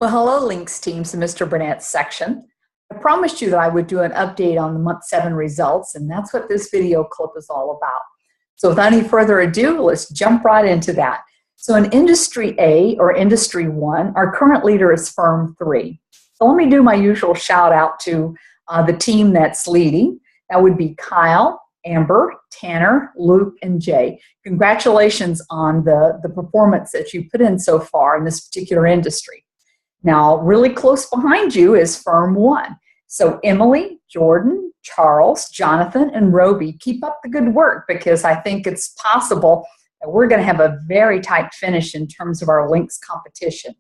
Well, hello, Links teams and Mr. Burnett's section. I promised you that I would do an update on the month 7 results, and that's what this video clip is all about. So without any further ado, let's jump right into that. So in Industry A or Industry 1, our current leader is Firm 3. So let me do my usual shout out to the team that's leading. That would be Kyle, Amber, Tanner, Luke, and Jay. Congratulations on the performance that you put in so far in this particular industry. Now, really close behind you is Firm 1. So Emily, Jordan, Charles, Jonathan, and Roby, keep up the good work because I think it's possible that we're going to have a very tight finish in terms of our links competition.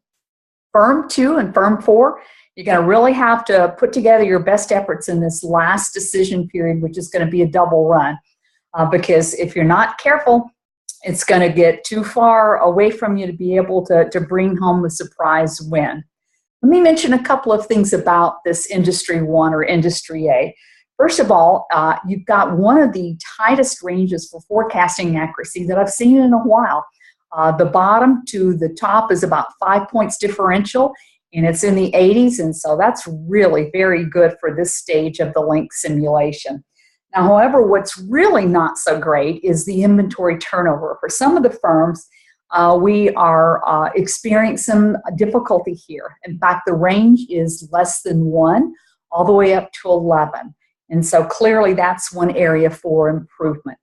Firm 2 and Firm 4, you're going to really have to put together your best efforts in this last decision period, which is going to be a double run. Because if you're not careful, it's going to get too far away from you to be able to bring home a surprise win. Let me mention a couple of things about this Industry 1 or Industry A. First of all, you've got one of the tightest ranges for forecasting accuracy that I've seen in a while. The bottom to the top is about 5 points differential, and it's in the 80s, and so that's really very good for this stage of the link simulation. Now, however, what's really not so great is the inventory turnover. For some of the firms, we are experiencing some difficulty here. In fact, the range is less than 1 all the way up to 11. And so clearly that's one area for improvement.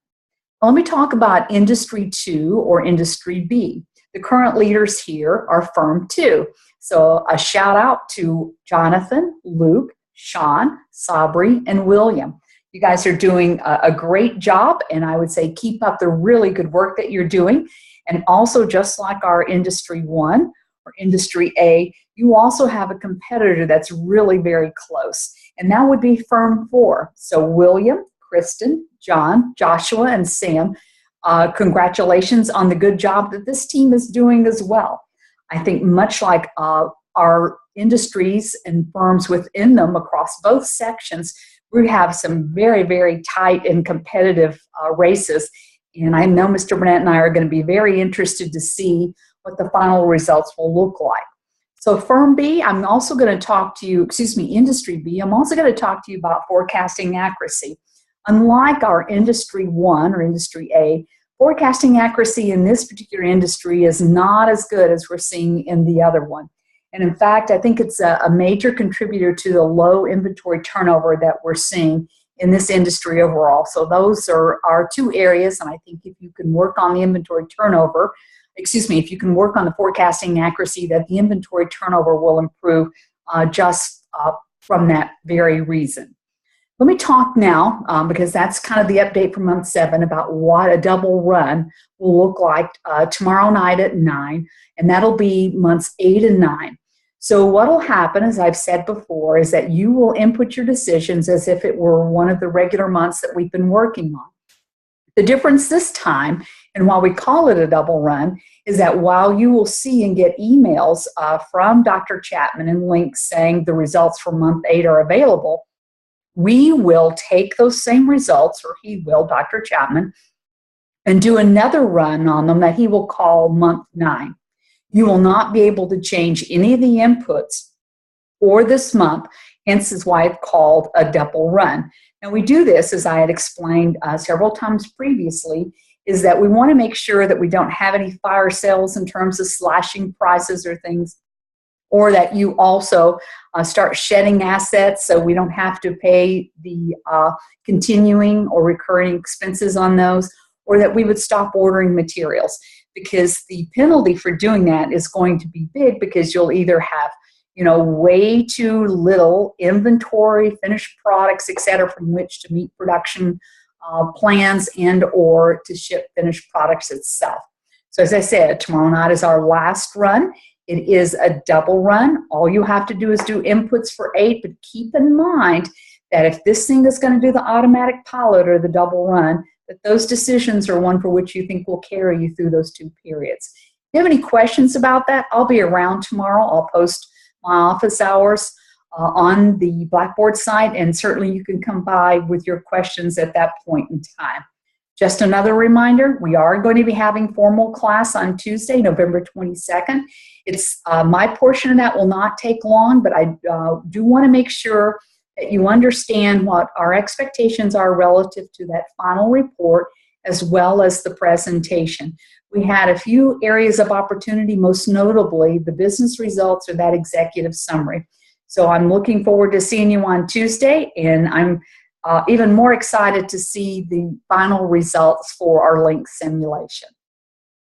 Let me talk about Industry 2 or Industry B. The current leaders here are Firm 2. So a shout out to Jonathan, Luke, Sean, Sabri, and William. You guys are doing a great job, and I would say keep up the really good work that you're doing. And also, just like our Industry 1 or Industry A, you also have a competitor that's really very close, and that would be Firm 4. So William, Kristen, John, Joshua, and Sam, congratulations on the good job that this team is doing as well. I think much like our industries and firms within them across both sections, we have some very, very tight and competitive races. And I know Mr. Burnett and I are going to be very interested to see what the final results will look like. So Firm B, I'm also going to talk to you, Industry B, I'm also going to talk to you about forecasting accuracy. Unlike our Industry 1 or Industry A, forecasting accuracy in this particular industry is not as good as we're seeing in the other one. And in fact, I think it's a major contributor to the low inventory turnover that we're seeing in this industry overall. So those are our two areas, and I think if you can work on the inventory turnover, if you can work on the forecasting accuracy, that the inventory turnover will improve just from that very reason. Let me talk now, because that's kind of the update for month 7 about what a double run will look like tomorrow night at 9, and that'll be months 8 and 9. So what will happen, as I've said before, is that you will input your decisions as if it were one of the regular months that we've been working on. The difference this time, and why we call it a double run, is that while you will see and get emails from Dr. Chapman and links saying the results for month 8 are available, we will take those same results, or he will, Dr. Chapman, and do another run on them that he will call month 9. You will not be able to change any of the inputs for this month, hence is why it's called a double run. And we do this, as I had explained several times previously, is that we want to make sure that we don't have any fire sales in terms of slashing prices or things, or that you also start shedding assets so we don't have to pay the continuing or recurring expenses on those, or that we would stop ordering materials, because the penalty for doing that is going to be big, because you'll either have way too little inventory, finished products, etc., from which to meet production plans and or to ship finished products itself. So as I said, tomorrow night is our last run. It is a double run. All you have to do is do inputs for 8, but keep in mind that if this thing is going to do the automatic pilot or the double run, that those decisions are one for which you think will carry you through those 2 periods. If you have any questions about that, I'll be around tomorrow. I'll post my office hours on the Blackboard site, and certainly you can come by with your questions at that point in time. Just another reminder, we are going to be having formal class on Tuesday, November 22nd, My portion of that will not take long, but I do want to make sure that you understand what our expectations are relative to that final report, as well as the presentation. We had a few areas of opportunity, most notably the business results or that executive summary. So I'm looking forward to seeing you on Tuesday, and I'm even more excited to see the final results for our link simulation.